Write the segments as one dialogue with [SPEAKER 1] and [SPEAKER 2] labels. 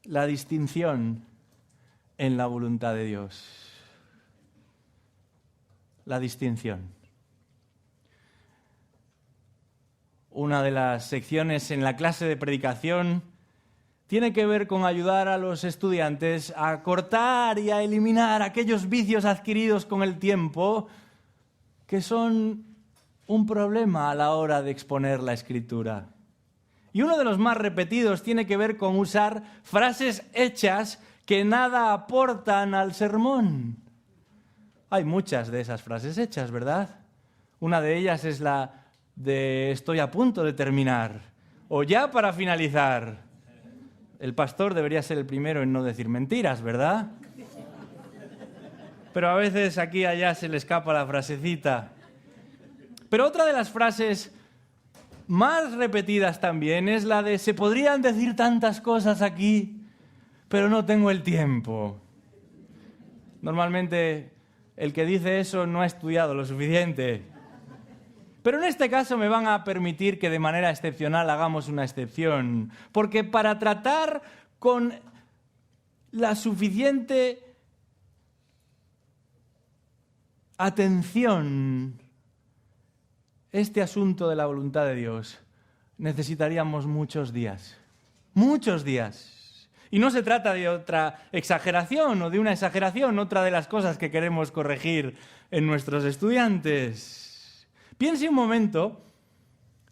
[SPEAKER 1] la distinción en la voluntad de Dios. La distinción. Una de las secciones en la clase de predicación tiene que ver con ayudar a los estudiantes a cortar y a eliminar aquellos vicios adquiridos con el tiempo que son un problema a la hora de exponer la Escritura. Y uno de los más repetidos tiene que ver con usar frases hechas que nada aportan al sermón. Hay muchas de esas frases hechas, ¿verdad? Una de ellas es la de estoy a punto de terminar o ya para finalizar. El pastor debería ser el primero en no decir mentiras, ¿verdad? Pero a veces aquí y allá se le escapa la frasecita. Pero otra de las frases más repetidas también es la de se podrían decir tantas cosas aquí, pero no tengo el tiempo. Normalmente el que dice eso no ha estudiado lo suficiente. Pero en este caso me van a permitir que de manera excepcional hagamos una excepción, porque para tratar con la suficiente atención este asunto de la voluntad de Dios, necesitaríamos muchos días. Muchos días. Y no se trata de otra exageración o de una exageración, otra de las cosas que queremos corregir en nuestros estudiantes. Piense un momento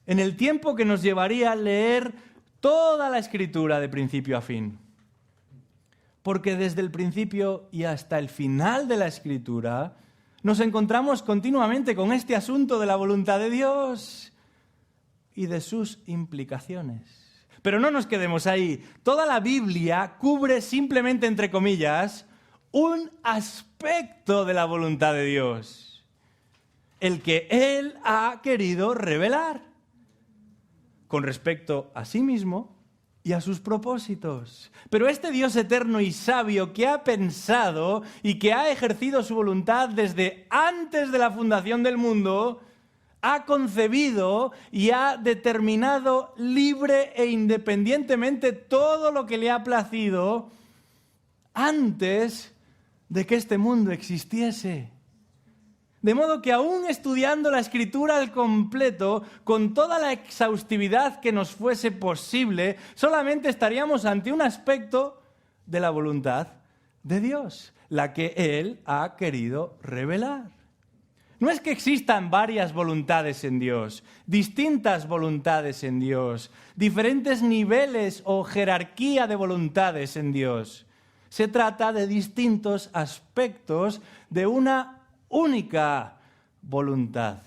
[SPEAKER 1] en el tiempo que nos llevaría leer toda la Escritura de principio a fin. Porque desde el principio y hasta el final de la Escritura nos encontramos continuamente con este asunto de la voluntad de Dios y de sus implicaciones. Pero no nos quedemos ahí. Toda la Biblia cubre simplemente, entre comillas, un aspecto de la voluntad de Dios. El que Él ha querido revelar con respecto a sí mismo y a sus propósitos. Pero este Dios eterno y sabio que ha pensado y que ha ejercido su voluntad desde antes de la fundación del mundo, ha concebido y ha determinado libre e independientemente todo lo que le ha placido antes de que este mundo existiese. De modo que aún estudiando la Escritura al completo, con toda la exhaustividad que nos fuese posible, solamente estaríamos ante un aspecto de la voluntad de Dios, la que Él ha querido revelar. No es que existan varias voluntades en Dios, distintas voluntades en Dios, diferentes niveles o jerarquía de voluntades en Dios. Se trata de distintos aspectos de una única voluntad,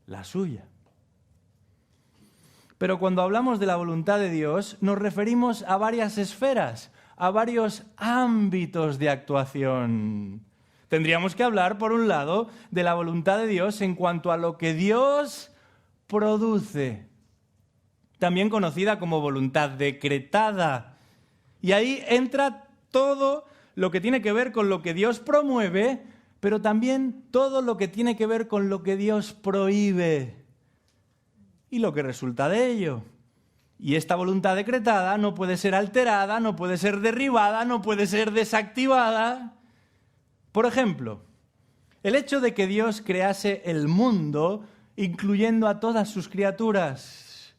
[SPEAKER 1] la suya. Pero cuando hablamos de la voluntad de Dios, nos referimos a varias esferas, a varios ámbitos de actuación. Tendríamos que hablar, por un lado, de la voluntad de Dios en cuanto a lo que Dios produce, también conocida como voluntad decretada. Y ahí entra todo lo que tiene que ver con lo que Dios promueve, pero también todo lo que tiene que ver con lo que Dios prohíbe y lo que resulta de ello. Y esta voluntad decretada no puede ser alterada, no puede ser derribada, no puede ser desactivada. Por ejemplo, el hecho de que Dios crease el mundo, incluyendo a todas sus criaturas,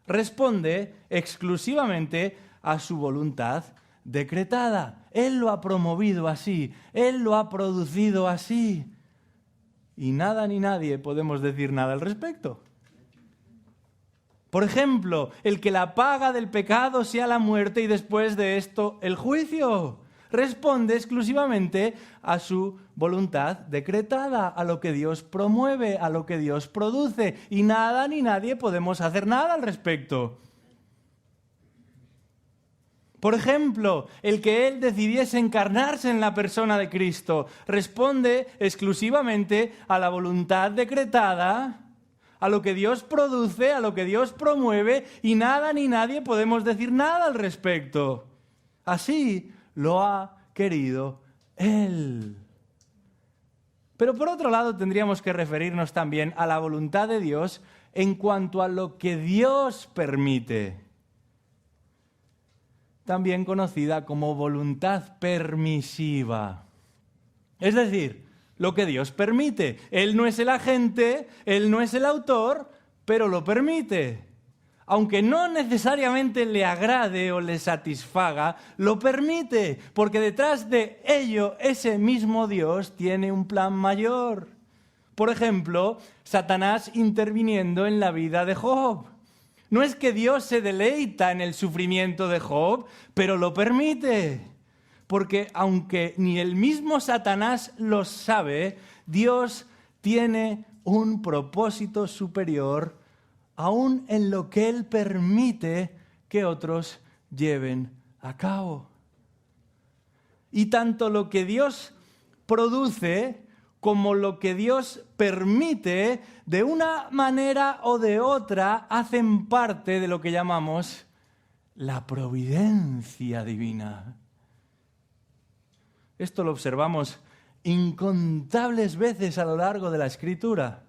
[SPEAKER 1] responde exclusivamente a su voluntad decretada. Él lo ha promovido así, Él lo ha producido así. Y nada ni nadie podemos decir nada al respecto. Por ejemplo, el que la paga del pecado sea la muerte y después de esto el juicio. Responde exclusivamente a su voluntad decretada, a lo que Dios promueve, a lo que Dios produce. Y nada ni nadie podemos hacer nada al respecto. Por ejemplo, el que Él decidiese encarnarse en la persona de Cristo responde exclusivamente a la voluntad decretada, a lo que Dios produce, a lo que Dios promueve, y nada ni nadie podemos decir nada al respecto. Así lo ha querido Él. Pero por otro lado tendríamos que referirnos también a la voluntad de Dios en cuanto a lo que Dios permite. también conocida como voluntad permisiva. Es decir, lo que Dios permite. Él no es el agente, Él no es el autor, pero lo permite. Aunque no necesariamente le agrade o le satisfaga, lo permite, porque detrás de ello ese mismo Dios tiene un plan mayor. Por ejemplo, Satanás interviniendo en la vida de Job. No es que Dios se deleita en el sufrimiento de Job, pero lo permite. Porque aunque ni el mismo Satanás lo sabe, Dios tiene un propósito superior aún en lo que Él permite que otros lleven a cabo. Y tanto lo que Dios produce como lo que Dios permite, de una manera o de otra, hacen parte de lo que llamamos la providencia divina. Esto lo observamos incontables veces a lo largo de la Escritura.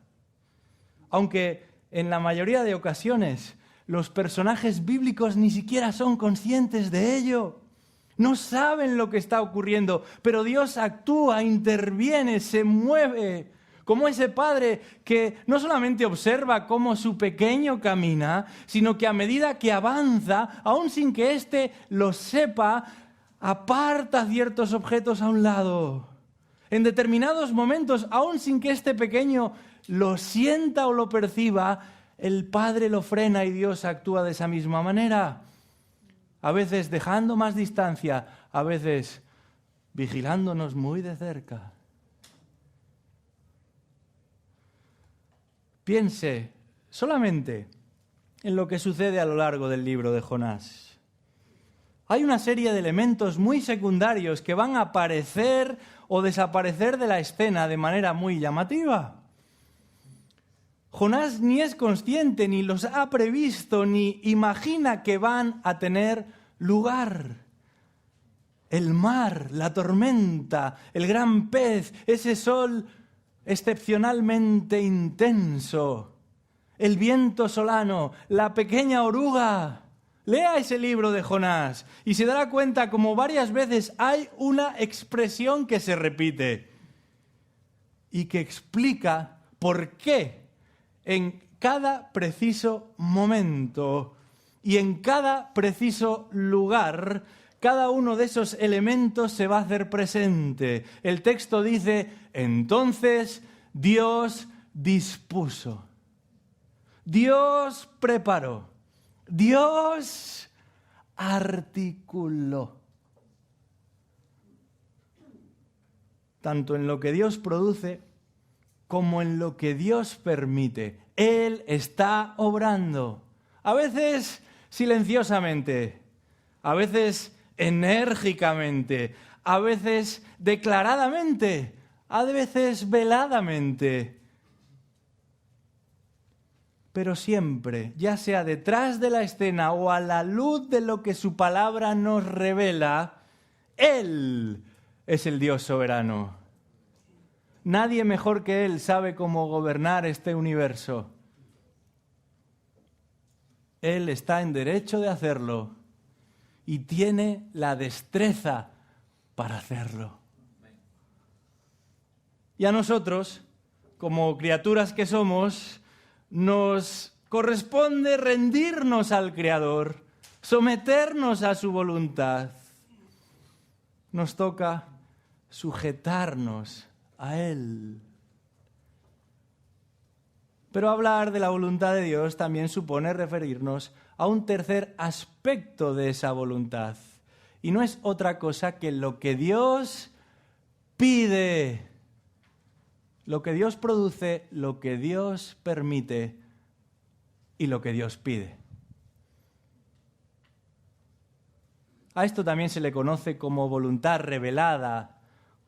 [SPEAKER 1] Aunque en la mayoría de ocasiones los personajes bíblicos ni siquiera son conscientes de ello. No saben lo que está ocurriendo, pero Dios actúa, interviene, se mueve, como ese padre que no solamente observa cómo su pequeño camina, sino que a medida que avanza, aun sin que éste lo sepa, aparta ciertos objetos a un lado. En determinados momentos, aun sin que este pequeño lo sienta o lo perciba, el Padre lo frena y Dios actúa de esa misma manera. A veces dejando más distancia, a veces vigilándonos muy de cerca. Piense solamente en lo que sucede a lo largo del libro de Jonás. Hay una serie de elementos muy secundarios que van a aparecer o desaparecer de la escena de manera muy llamativa. Jonás ni es consciente, ni los ha previsto, ni imagina que van a tener lugar. El mar, la tormenta, el gran pez, ese sol excepcionalmente intenso, el viento solano, la pequeña oruga. Lea ese libro de Jonás y se dará cuenta como varias veces hay una expresión que se repite y que explica por qué en cada preciso momento y en cada preciso lugar, cada uno de esos elementos se va a hacer presente. El texto dice, entonces Dios dispuso, Dios preparó, Dios articuló. Tanto en lo que Dios produce como en lo que Dios permite. Él está obrando. A veces silenciosamente, a veces enérgicamente, a veces declaradamente, a veces veladamente. Pero siempre, ya sea detrás de la escena o a la luz de lo que su palabra nos revela, Él es el Dios soberano. Nadie mejor que Él sabe cómo gobernar este universo. Él está en derecho de hacerlo y tiene la destreza para hacerlo. Y a nosotros, como criaturas que somos, nos corresponde rendirnos al Creador, someternos a su voluntad. Nos toca sujetarnos a Él. Pero hablar de la voluntad de Dios también supone referirnos a un tercer aspecto de esa voluntad. Y no es otra cosa que lo que Dios pide. Lo que Dios produce, lo que Dios permite y lo que Dios pide. A esto también se le conoce como voluntad revelada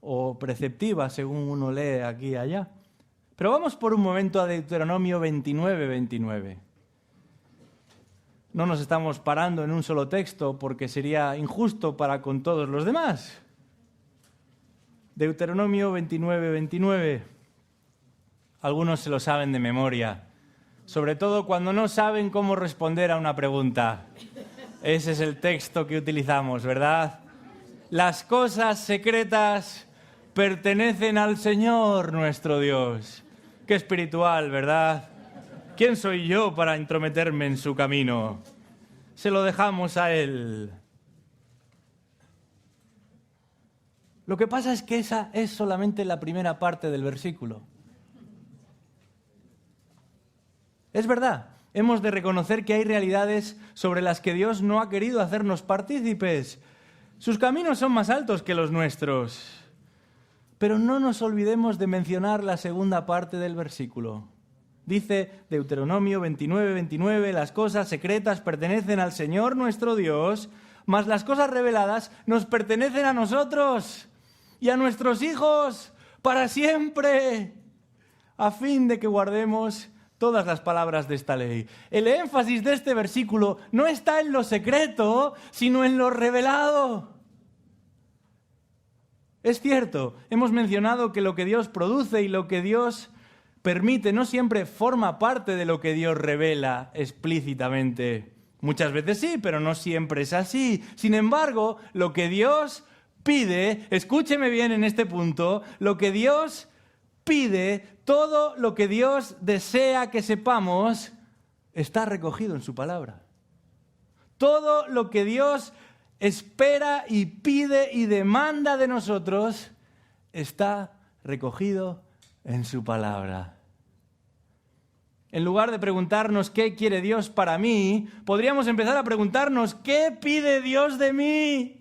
[SPEAKER 1] o preceptiva, según uno lee aquí y allá. Pero vamos por un momento a Deuteronomio 29:29. No nos estamos parando en un solo texto porque sería injusto para con todos los demás. Deuteronomio 29:29. Algunos se lo saben de memoria, sobre todo cuando no saben cómo responder a una pregunta. Ese es el texto que utilizamos, ¿verdad? Las cosas secretas pertenecen al Señor nuestro Dios. Qué espiritual, ¿verdad? ¿Quién soy yo para entrometerme en su camino? Se lo dejamos a Él. Lo que pasa es que esa es solamente la primera parte del versículo. Es verdad, hemos de reconocer que hay realidades sobre las que Dios no ha querido hacernos partícipes. Sus caminos son más altos que los nuestros. Pero no nos olvidemos de mencionar la segunda parte del versículo. Dice Deuteronomio 29:29, las cosas secretas pertenecen al Señor nuestro Dios, mas las cosas reveladas nos pertenecen a nosotros y a nuestros hijos para siempre, a fin de que guardemos todas las palabras de esta ley. El énfasis de este versículo no está en lo secreto, sino en lo revelado. Es cierto, hemos mencionado que lo que Dios produce y lo que Dios permite no siempre forma parte de lo que Dios revela explícitamente. Muchas veces sí, pero no siempre es así. Sin embargo, lo que Dios pide, escúcheme bien en este punto, lo que Dios pide, todo lo que Dios desea que sepamos, está recogido en su palabra. Todo lo que Dios espera y pide y demanda de nosotros está recogido en su palabra. En lugar de preguntarnos qué quiere Dios para mí, podríamos empezar a preguntarnos qué pide Dios de mí.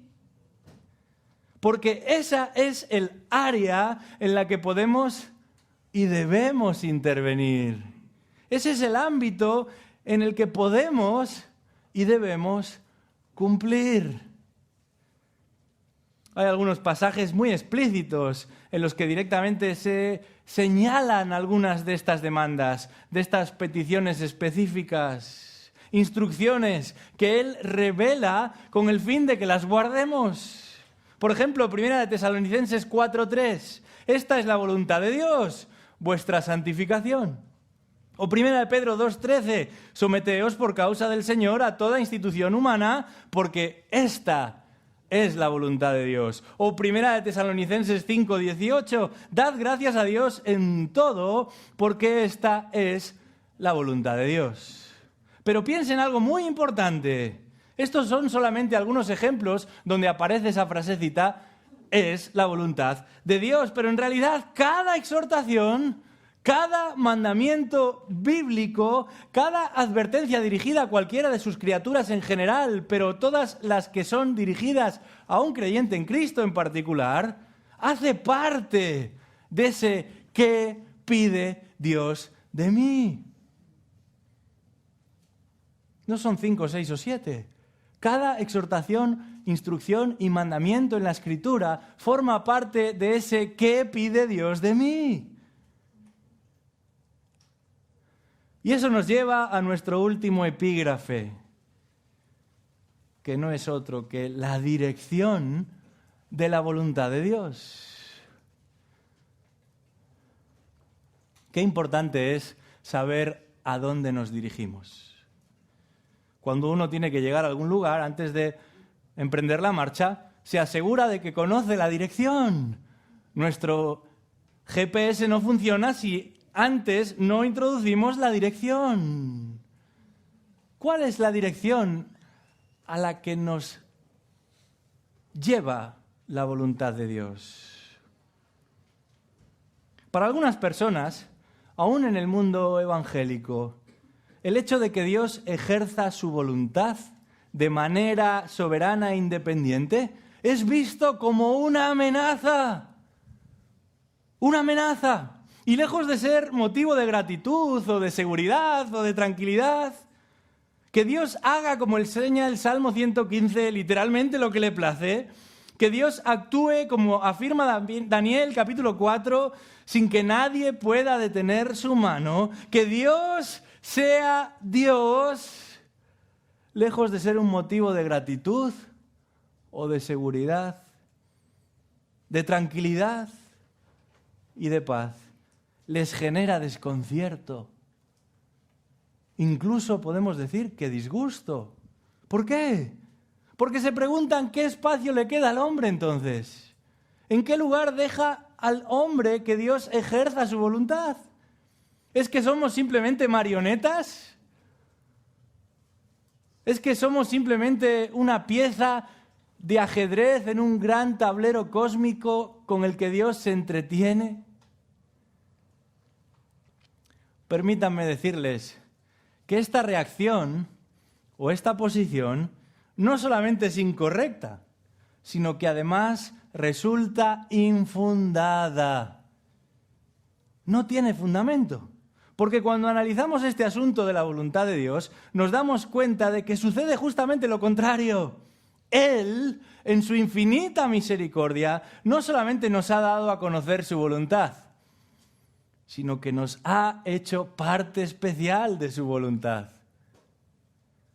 [SPEAKER 1] Porque esa es el área en la que podemos y debemos intervenir. Ese es el ámbito en el que podemos y debemos cumplir. Hay algunos pasajes muy explícitos en los que directamente se señalan algunas de estas demandas, de estas peticiones específicas, instrucciones que Él revela con el fin de que las guardemos. Por ejemplo, 1 Tesalonicenses 4:3, esta es la voluntad de Dios, vuestra santificación. O 1 Pedro 2:13, someteos por causa del Señor a toda institución humana, porque esta es la voluntad de Dios. O 1 Tesalonicenses 5:18, dad gracias a Dios en todo, porque esta es la voluntad de Dios. Pero piensen algo muy importante. Estos son solamente algunos ejemplos donde aparece esa frasecita, es la voluntad de Dios. Pero en realidad cada exhortación, cada mandamiento bíblico, cada advertencia dirigida a cualquiera de sus criaturas en general, pero todas las que son dirigidas a un creyente en Cristo en particular, hace parte de ese ¿qué pide Dios de mí? No son 5, 6 o 7. Cada exhortación, instrucción y mandamiento en la Escritura forma parte de ese ¿qué pide Dios de mí? Y eso nos lleva a nuestro último epígrafe, que no es otro que la dirección de la voluntad de Dios. Qué importante es saber a dónde nos dirigimos. Cuando uno tiene que llegar a algún lugar, antes de emprender la marcha, se asegura de que conoce la dirección. Nuestro GPS no funciona si antes no introducimos la dirección. ¿Cuál es la dirección a la que nos lleva la voluntad de Dios? Para algunas personas, aún en el mundo evangélico, el hecho de que Dios ejerza su voluntad de manera soberana e independiente es visto como una amenaza. Una amenaza. Y lejos de ser motivo de gratitud o de seguridad o de tranquilidad, que Dios haga, como enseña el Salmo 115, literalmente lo que le place, que Dios actúe como afirma Daniel capítulo 4, sin que nadie pueda detener su mano, que Dios sea Dios, lejos de ser un motivo de gratitud o de seguridad, de tranquilidad y de paz, les genera desconcierto. Incluso podemos decir que disgusto, ¿Por qué? Porque se preguntan qué espacio le queda al hombre entonces. ¿En qué lugar deja al hombre que Dios ejerza su voluntad? ¿Es que somos simplemente marionetas? ¿Es que somos simplemente una pieza de ajedrez en un gran tablero cósmico con el que Dios se entretiene? Permítanme decirles que esta reacción o esta posición no solamente es incorrecta, sino que además resulta infundada. No tiene fundamento. Porque cuando analizamos este asunto de la voluntad de Dios, nos damos cuenta de que sucede justamente lo contrario. Él, en su infinita misericordia, no solamente nos ha dado a conocer su voluntad, sino que nos ha hecho parte especial de su voluntad.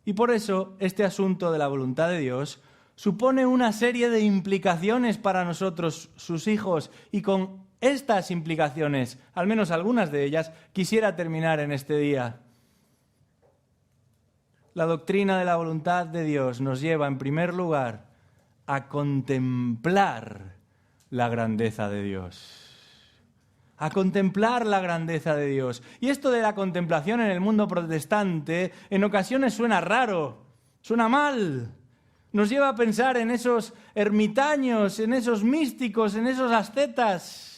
[SPEAKER 1] Y por eso este asunto de la voluntad de Dios supone una serie de implicaciones para nosotros, sus hijos, y con estas implicaciones, al menos algunas de ellas, quisiera terminar en este día. La doctrina de la voluntad de Dios nos lleva, en primer lugar, a contemplar la grandeza de Dios. A contemplar la grandeza de Dios. Y esto de la contemplación en el mundo protestante en ocasiones suena raro, suena mal. Nos lleva a pensar en esos ermitaños, en esos místicos, en esos ascetas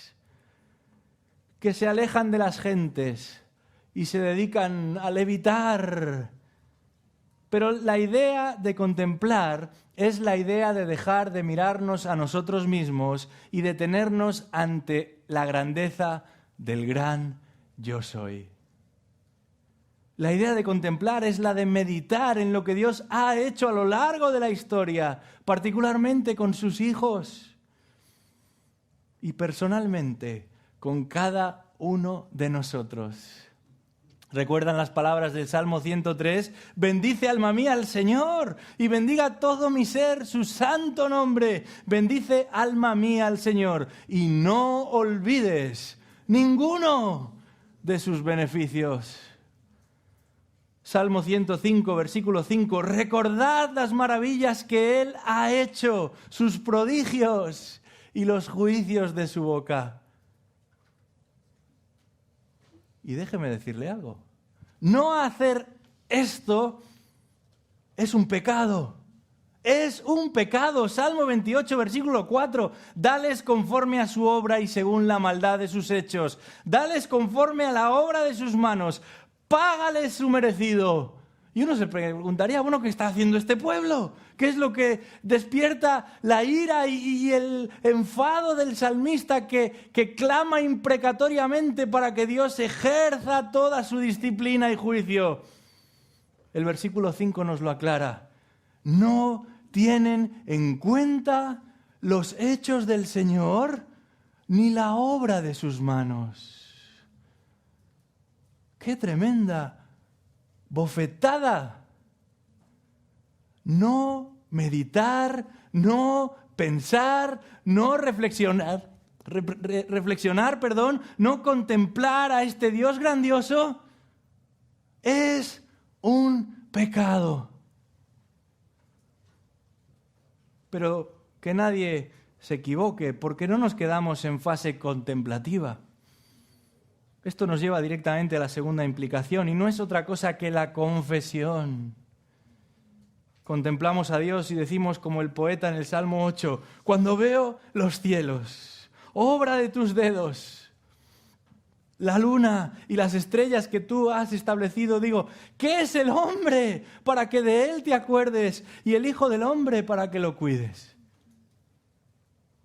[SPEAKER 1] que se alejan de las gentes y se dedican a levitar. Pero la idea de contemplar es la idea de dejar de mirarnos a nosotros mismos y detenernos ante la grandeza del gran yo soy. La idea de contemplar es la de meditar en lo que Dios ha hecho a lo largo de la historia, particularmente con sus hijos y personalmente con cada uno de nosotros. ¿Recuerdan las palabras del Salmo 103? Bendice alma mía al Señor y bendiga todo mi ser su santo nombre. Bendice alma mía al Señor y no olvides ninguno de sus beneficios. Salmo 105, versículo 5. Recordad las maravillas que Él ha hecho, sus prodigios y los juicios de su boca. Y déjeme decirle algo. No hacer esto es un pecado. Es un pecado. Salmo 28, versículo 4. Dales conforme a su obra y según la maldad de sus hechos. Dales conforme a la obra de sus manos. Págales su merecido. Y uno se preguntaría, bueno, ¿qué está haciendo este pueblo? ¿Qué es lo que despierta la ira y el enfado del salmista que clama imprecatoriamente para que Dios ejerza toda su disciplina y juicio? El versículo 5 nos lo aclara. No tienen en cuenta los hechos del Señor ni la obra de sus manos. ¡Qué tremenda bofetada! No meditar, no pensar, no reflexionar, no contemplar a este Dios grandioso es un pecado. Pero que nadie se equivoque, porque no nos quedamos en fase contemplativa. Esto nos lleva directamente a la segunda implicación y no es otra cosa que la confesión. Contemplamos a Dios y decimos como el poeta en el Salmo 8, cuando veo los cielos, obra de tus dedos, la luna y las estrellas que tú has establecido, digo, ¿qué es el hombre para que de él te acuerdes y el hijo del hombre para que lo cuides?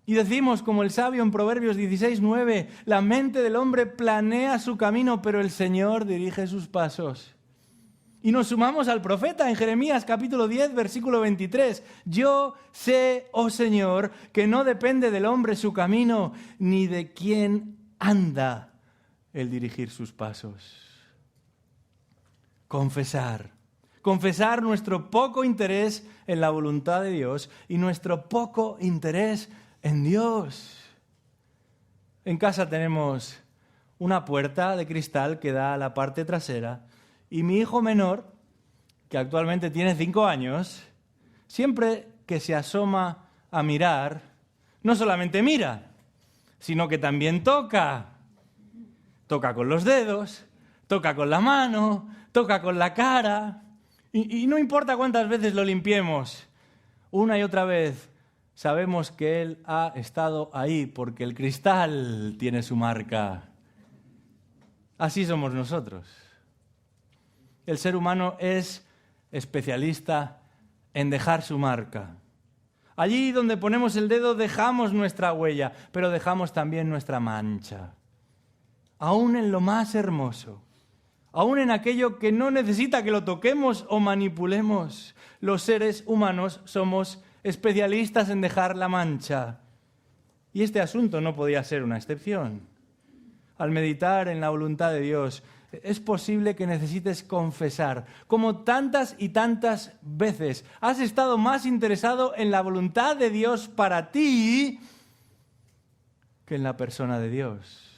[SPEAKER 1] Y decimos, como el sabio en Proverbios 16:9, la mente del hombre planea su camino, pero el Señor dirige sus pasos. Y nos sumamos al profeta en Jeremías capítulo 10, versículo 23. Yo sé, oh Señor, que no depende del hombre su camino, ni de quién anda el dirigir sus pasos. Confesar nuestro poco interés en la voluntad de Dios y nuestro poco interés en Dios. En casa tenemos una puerta de cristal que da a la parte trasera y mi hijo menor que actualmente tiene 5 años, siempre que se asoma a mirar, no solamente mira, sino que también toca. Toca con los dedos, toca con la mano, toca con la cara. Y no importa cuántas veces lo limpiemos, una y otra vez sabemos que Él ha estado ahí porque el cristal tiene su marca. Así somos nosotros. El ser humano es especialista en dejar su marca. Allí donde ponemos el dedo dejamos nuestra huella, pero dejamos también nuestra mancha. Aún en lo más hermoso, aún en aquello que no necesita que lo toquemos o manipulemos, los seres humanos somos especialistas en dejar la mancha. Y este asunto no podía ser una excepción. Al meditar en la voluntad de Dios, es posible que necesites confesar, como tantas y tantas veces has estado más interesado en la voluntad de Dios para ti que en la persona de Dios.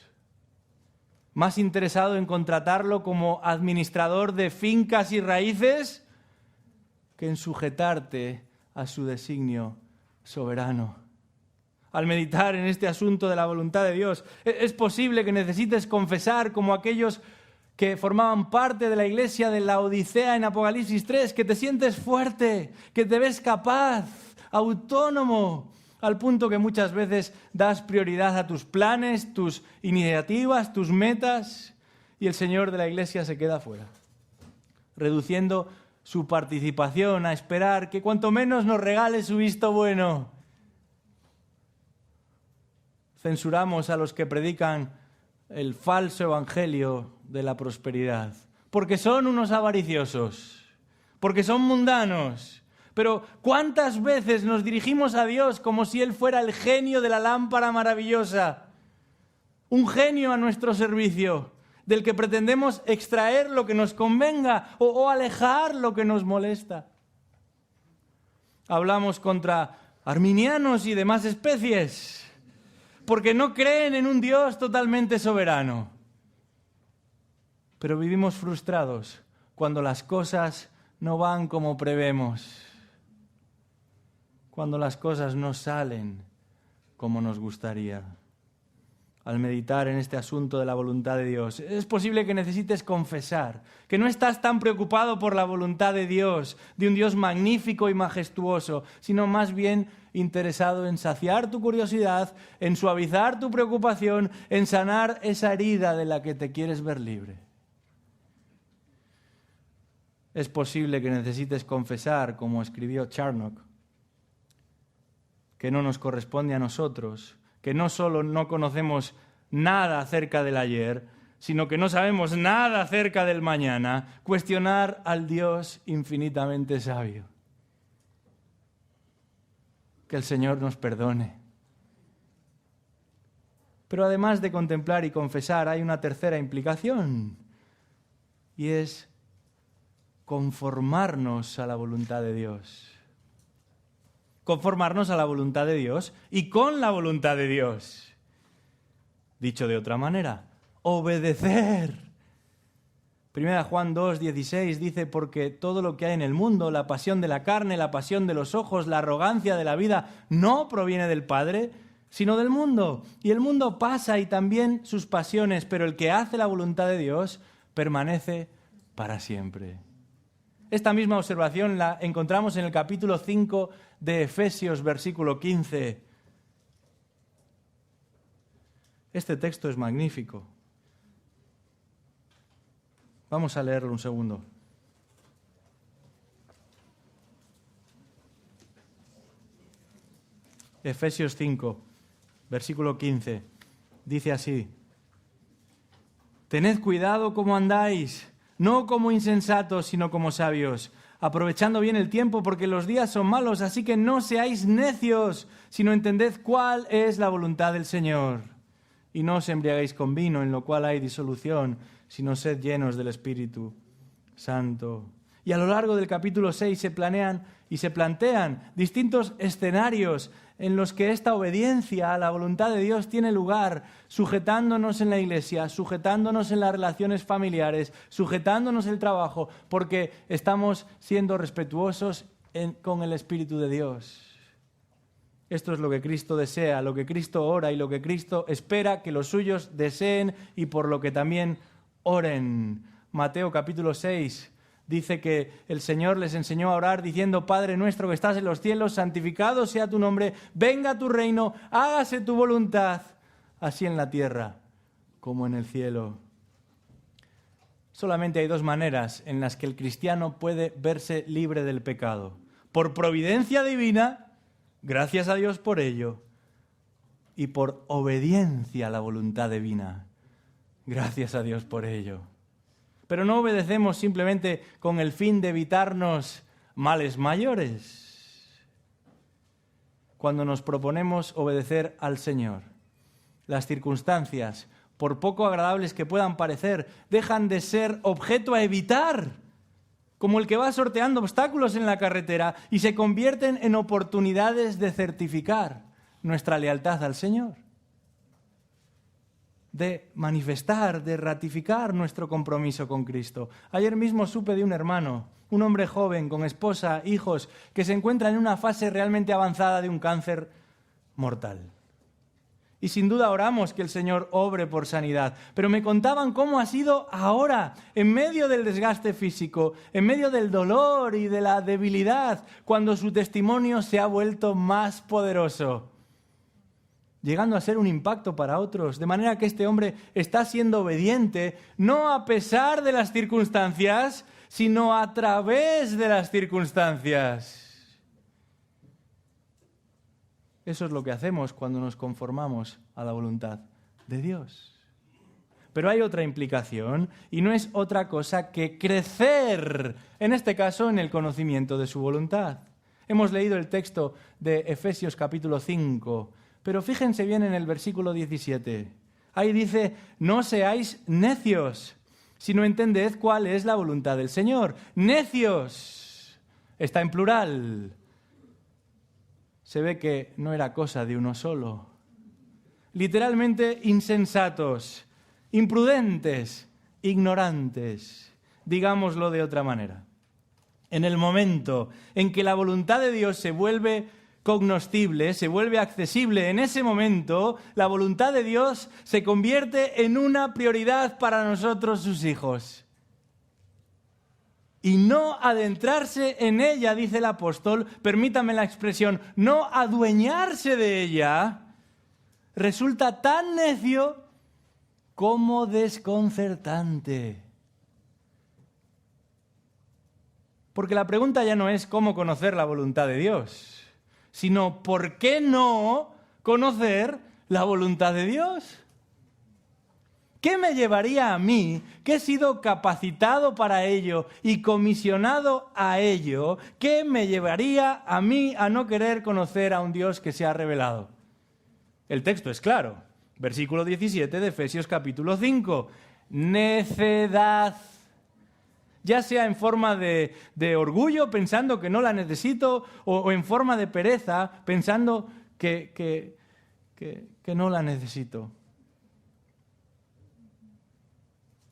[SPEAKER 1] Más interesado en contratarlo como administrador de fincas y raíces que en sujetarte a su designio soberano. Al meditar en este asunto de la voluntad de Dios, es posible que necesites confesar como aquellos que formaban parte de la iglesia de la Odisea en Apocalipsis 3, que te sientes fuerte, que te ves capaz, autónomo, al punto que muchas veces das prioridad a tus planes, tus iniciativas, tus metas, y el Señor de la iglesia se queda fuera, reduciendo su participación a esperar que cuanto menos nos regale su visto bueno. Censuramos a los que predican el falso evangelio de la prosperidad, porque son unos avariciosos, porque son mundanos. Pero ¿cuántas veces nos dirigimos a Dios como si Él fuera el genio de la lámpara maravillosa? Un genio a nuestro servicio, del que pretendemos extraer lo que nos convenga o alejar lo que nos molesta. Hablamos contra arminianos y demás especies, porque no creen en un Dios totalmente soberano. Pero vivimos frustrados cuando las cosas no van como prevemos, cuando las cosas no salen como nos gustaría. Al meditar en este asunto de la voluntad de Dios, es posible que necesites confesar que no estás tan preocupado por la voluntad de Dios, de un Dios magnífico y majestuoso, sino más bien interesado en saciar tu curiosidad, en suavizar tu preocupación, en sanar esa herida de la que te quieres ver libre. Es posible que necesites confesar, como escribió Charnock, que no nos corresponde a nosotros, que no solo no conocemos nada acerca del ayer, sino que no sabemos nada acerca del mañana, cuestionar al Dios infinitamente sabio. Que el Señor nos perdone. Pero además de contemplar y confesar, hay una tercera implicación, y es conformarnos a la voluntad de Dios. Conformarnos a la voluntad de Dios y con la voluntad de Dios. Dicho de otra manera, obedecer. 1 Juan 2:16 dice, porque todo lo que hay en el mundo, la pasión de la carne, la pasión de los ojos, la arrogancia de la vida, no proviene del Padre, sino del mundo. Y el mundo pasa y también sus pasiones, pero el que hace la voluntad de Dios permanece para siempre. Esta misma observación la encontramos en el capítulo 5 de Efesios, versículo 15. Este texto es magnífico. Vamos a leerlo un segundo. Efesios 5, versículo 15. Dice así: tened cuidado cómo andáis, no como insensatos, sino como sabios, aprovechando bien el tiempo, porque los días son malos, así que no seáis necios, sino entended cuál es la voluntad del Señor. Y no os embriaguéis con vino, en lo cual hay disolución, sino sed llenos del Espíritu Santo. Y a lo largo del capítulo 6 se planean y se plantean distintos escenarios en los que esta obediencia a la voluntad de Dios tiene lugar, sujetándonos en la iglesia, sujetándonos en las relaciones familiares, sujetándonos el trabajo, porque estamos siendo respetuosos con el Espíritu de Dios. Esto es lo que Cristo desea, lo que Cristo ora y lo que Cristo espera que los suyos deseen y por lo que también oren. Mateo capítulo 6 dice que el Señor les enseñó a orar diciendo: Padre nuestro que estás en los cielos, santificado sea tu nombre, venga tu reino, hágase tu voluntad, así en la tierra como en el cielo. Solamente hay dos maneras en las que el cristiano puede verse libre del pecado: por providencia divina, gracias a Dios por ello, y por obediencia a la voluntad divina, gracias a Dios por ello. Pero no obedecemos simplemente con el fin de evitarnos males mayores. Cuando nos proponemos obedecer al Señor, las circunstancias, por poco agradables que puedan parecer, dejan de ser objeto a evitar, como el que va sorteando obstáculos en la carretera, y se convierten en oportunidades de certificar nuestra lealtad al Señor, de manifestar, de ratificar nuestro compromiso con Cristo. Ayer mismo supe de un hermano, un hombre joven, con esposa, hijos, que se encuentra en una fase realmente avanzada de un cáncer mortal. Y sin duda oramos que el Señor obre por sanidad, pero me contaban cómo ha sido ahora, en medio del desgaste físico, en medio del dolor y de la debilidad, cuando su testimonio se ha vuelto más poderoso, llegando a ser un impacto para otros, de manera que este hombre está siendo obediente, no a pesar de las circunstancias, sino a través de las circunstancias. Eso es lo que hacemos cuando nos conformamos a la voluntad de Dios. Pero hay otra implicación, y no es otra cosa que crecer, en este caso, en el conocimiento de su voluntad. Hemos leído el texto de Efesios capítulo 5, pero fíjense bien en el versículo 17. Ahí dice: no seáis necios, sino entended cuál es la voluntad del Señor. Necios. Está en plural. Se ve que no era cosa de uno solo. Literalmente insensatos, imprudentes, ignorantes. Digámoslo de otra manera. En el momento en que la voluntad de Dios se vuelve cognoscible, se vuelve accesible, en ese momento la voluntad de Dios se convierte en una prioridad para nosotros, sus hijos. Y no adentrarse en ella, dice el apóstol, permítame la expresión, no adueñarse de ella, resulta tan necio como desconcertante. Porque la pregunta ya no es cómo conocer la voluntad de Dios, sino ¿por qué no conocer la voluntad de Dios? ¿Qué me llevaría a mí, que he sido capacitado para ello y comisionado a ello, qué me llevaría a mí a no querer conocer a un Dios que se ha revelado? El texto es claro. Versículo 17 de Efesios capítulo 5. Necedad. Ya sea en forma de orgullo, pensando que no la necesito, o en forma de pereza, pensando que no la necesito.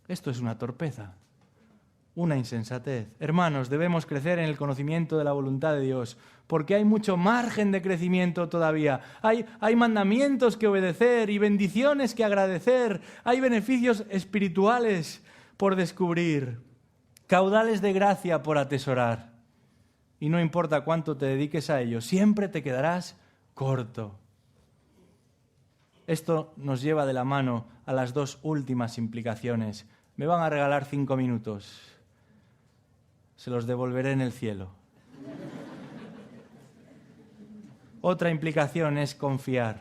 [SPEAKER 1] Esto es una torpeza, una insensatez. Hermanos, debemos crecer en el conocimiento de la voluntad de Dios, porque hay mucho margen de crecimiento todavía. Hay mandamientos que obedecer y bendiciones que agradecer. Hay beneficios espirituales por descubrir, caudales de gracia por atesorar. Y no importa cuánto te dediques a ello, siempre te quedarás corto. Esto nos lleva de la mano a las dos últimas implicaciones. Me van a regalar 5 minutos. Se los devolveré en el cielo. Otra implicación es confiar.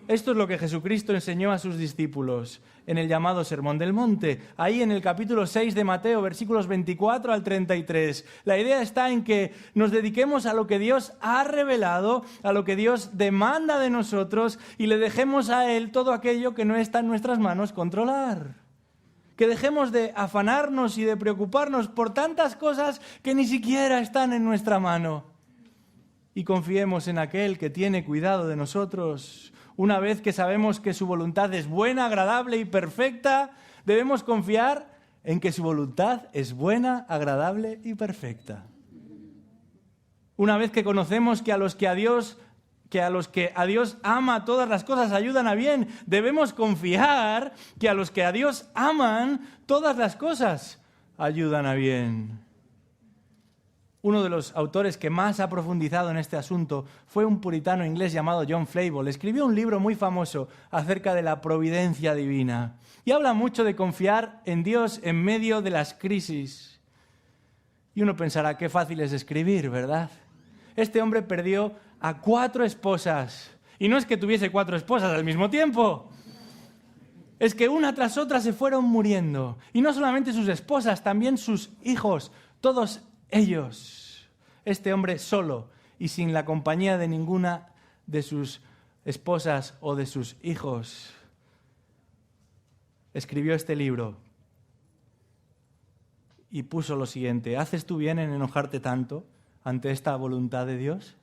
[SPEAKER 1] Esto es lo que Jesucristo enseñó a sus discípulos en el llamado Sermón del Monte. Ahí en el capítulo 6 de Mateo, versículos 24 al 33. La idea está en que nos dediquemos a lo que Dios ha revelado, a lo que Dios demanda de nosotros y le dejemos a Él todo aquello que no está en nuestras manos controlar. que dejemos de afanarnos y de preocuparnos por tantas cosas que ni siquiera están en nuestra mano. Y confiemos en aquel que tiene cuidado de nosotros. Una vez que sabemos que su voluntad es buena, agradable y perfecta, debemos confiar en que su voluntad es buena, agradable y perfecta. Una vez que conocemos que a los que a Dios ama todas las cosas ayudan a bien, debemos confiar que a los que a Dios aman todas las cosas ayudan a bien. Uno de los autores que más ha profundizado en este asunto fue un puritano inglés llamado John Flavel. Escribió un libro muy famoso acerca de la providencia divina y habla mucho de confiar en Dios en medio de las crisis. Y uno pensará, qué fácil es escribir, ¿verdad? Este hombre perdió a 4 esposas. Y no es que tuviese 4 esposas al mismo tiempo. Es que una tras otra se fueron muriendo. Y no solamente sus esposas, también sus hijos, todos ellos. Este hombre solo y sin la compañía de ninguna de sus esposas o de sus hijos escribió este libro y puso lo siguiente: ¿haces tú bien en enojarte tanto ante esta voluntad de Dios?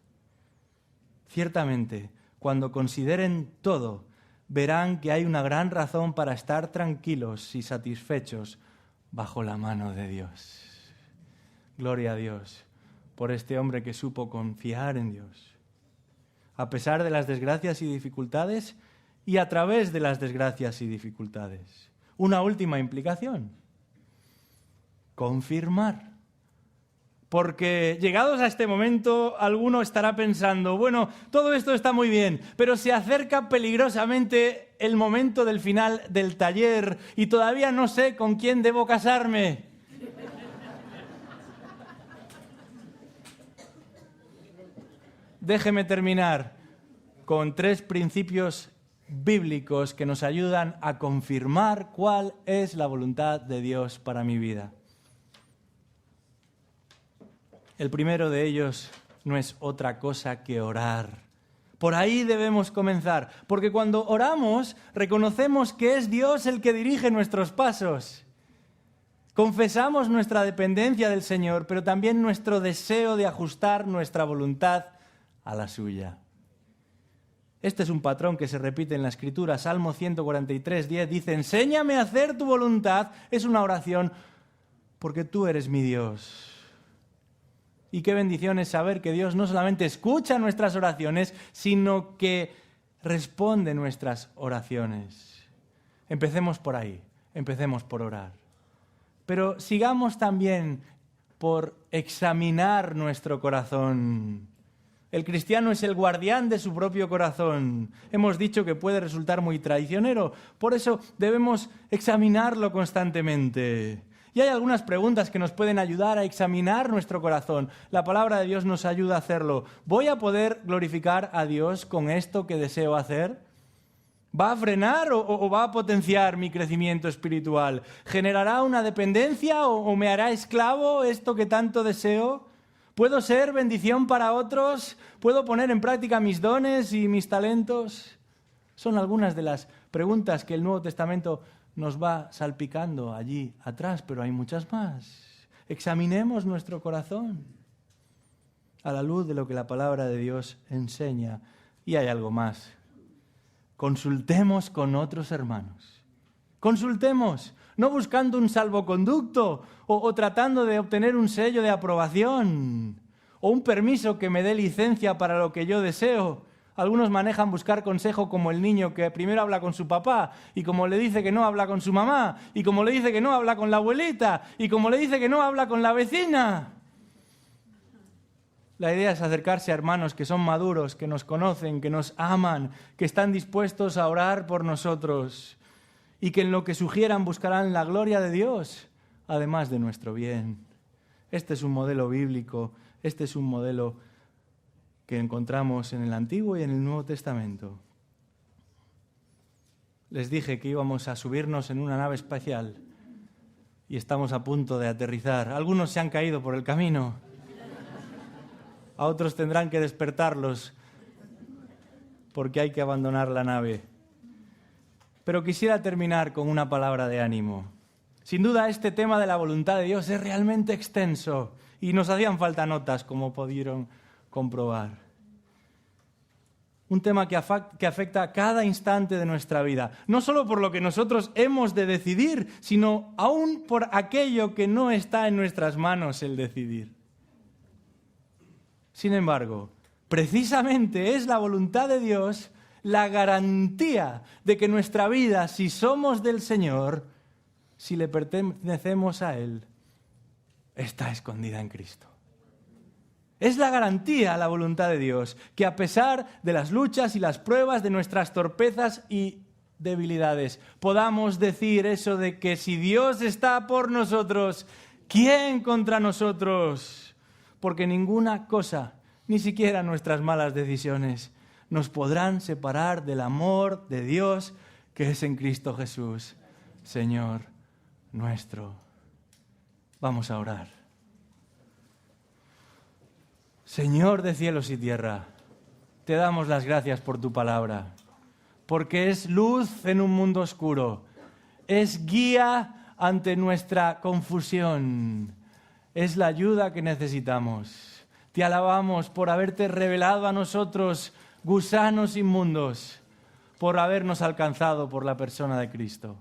[SPEAKER 1] Ciertamente, cuando consideren todo, verán que hay una gran razón para estar tranquilos y satisfechos bajo la mano de Dios. Gloria a Dios por este hombre que supo confiar en Dios. A pesar de las desgracias y dificultades y a través de las desgracias y dificultades. Una última implicación: confirmar. Porque llegados a este momento, alguno estará pensando, bueno, todo esto está muy bien, pero se acerca peligrosamente el momento del final del taller y todavía no sé con quién debo casarme. Déjeme terminar con 3 principios bíblicos que nos ayudan a confirmar cuál es la voluntad de Dios para mi vida. El primero de ellos no es otra cosa que orar. Por ahí debemos comenzar, porque cuando oramos reconocemos que es Dios el que dirige nuestros pasos. Confesamos nuestra dependencia del Señor, pero también nuestro deseo de ajustar nuestra voluntad a la suya. Este es un patrón que se repite en la Escritura. Salmo 143:10 dice: enséñame a hacer tu voluntad. Es una oración porque tú eres mi Dios. Y qué bendición es saber que Dios no solamente escucha nuestras oraciones, sino que responde nuestras oraciones. Empecemos por ahí, empecemos por orar. Pero sigamos también por examinar nuestro corazón. El cristiano es el guardián de su propio corazón. Hemos dicho que puede resultar muy traicionero, por eso debemos examinarlo constantemente. Y hay algunas preguntas que nos pueden ayudar a examinar nuestro corazón. La palabra de Dios nos ayuda a hacerlo. ¿Voy a poder glorificar a Dios con esto que deseo hacer? ¿Va a frenar o va a potenciar mi crecimiento espiritual? ¿Generará una dependencia o me hará esclavo esto que tanto deseo? ¿Puedo ser bendición para otros? ¿Puedo poner en práctica mis dones y mis talentos? Son algunas de las preguntas que el Nuevo Testamento nos va salpicando allí atrás, pero hay muchas más. Examinemos nuestro corazón a la luz de lo que la palabra de Dios enseña. Y hay algo más. Consultemos con otros hermanos. Consultemos, no buscando un salvoconducto o tratando de obtener un sello de aprobación o un permiso que me dé licencia para lo que yo deseo. Algunos manejan buscar consejo como el niño que primero habla con su papá y como le dice que no habla con su mamá y como le dice que no habla con la abuelita y como le dice que no habla con la vecina. La idea es acercarse a hermanos que son maduros, que nos conocen, que nos aman, que están dispuestos a orar por nosotros y que en lo que sugieran buscarán la gloria de Dios, además de nuestro bien. Este es un modelo bíblico, este es un modelo que encontramos en el Antiguo y en el Nuevo Testamento. Les dije que íbamos a subirnos en una nave espacial y estamos a punto de aterrizar. Algunos se han caído por el camino. A otros tendrán que despertarlos porque hay que abandonar la nave. Pero quisiera terminar con una palabra de ánimo. Sin duda, este tema de la voluntad de Dios es realmente extenso y nos hacían falta notas, como pudieron comprobar. Un tema que afecta a cada instante de nuestra vida, no solo por lo que nosotros hemos de decidir, sino aún por aquello que no está en nuestras manos el decidir. Sin embargo, precisamente es la voluntad de Dios la garantía de que nuestra vida, si somos del Señor, si le pertenecemos a Él, está escondida en Cristo. Es la garantía, la voluntad de Dios, que a pesar de las luchas y las pruebas, de nuestras torpezas y debilidades, podamos decir eso de que si Dios está por nosotros, ¿quién contra nosotros? Porque ninguna cosa, ni siquiera nuestras malas decisiones, nos podrán separar del amor de Dios que es en Cristo Jesús, Señor nuestro. Vamos a orar. Señor de cielos y tierra, te damos las gracias por tu palabra, porque es luz en un mundo oscuro, es guía ante nuestra confusión, es la ayuda que necesitamos. Te alabamos por haberte revelado a nosotros, gusanos inmundos, por habernos alcanzado por la persona de Cristo.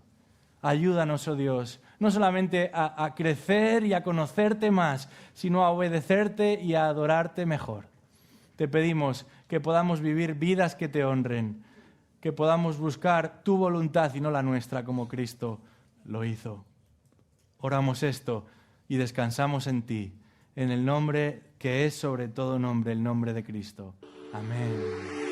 [SPEAKER 1] Ayúdanos, oh Dios, no solamente a crecer y a conocerte más, sino a obedecerte y a adorarte mejor. Te pedimos que podamos vivir vidas que te honren, que podamos buscar tu voluntad y no la nuestra, como Cristo lo hizo. Oramos esto y descansamos en ti, en el nombre que es sobre todo nombre, el nombre de Cristo. Amén.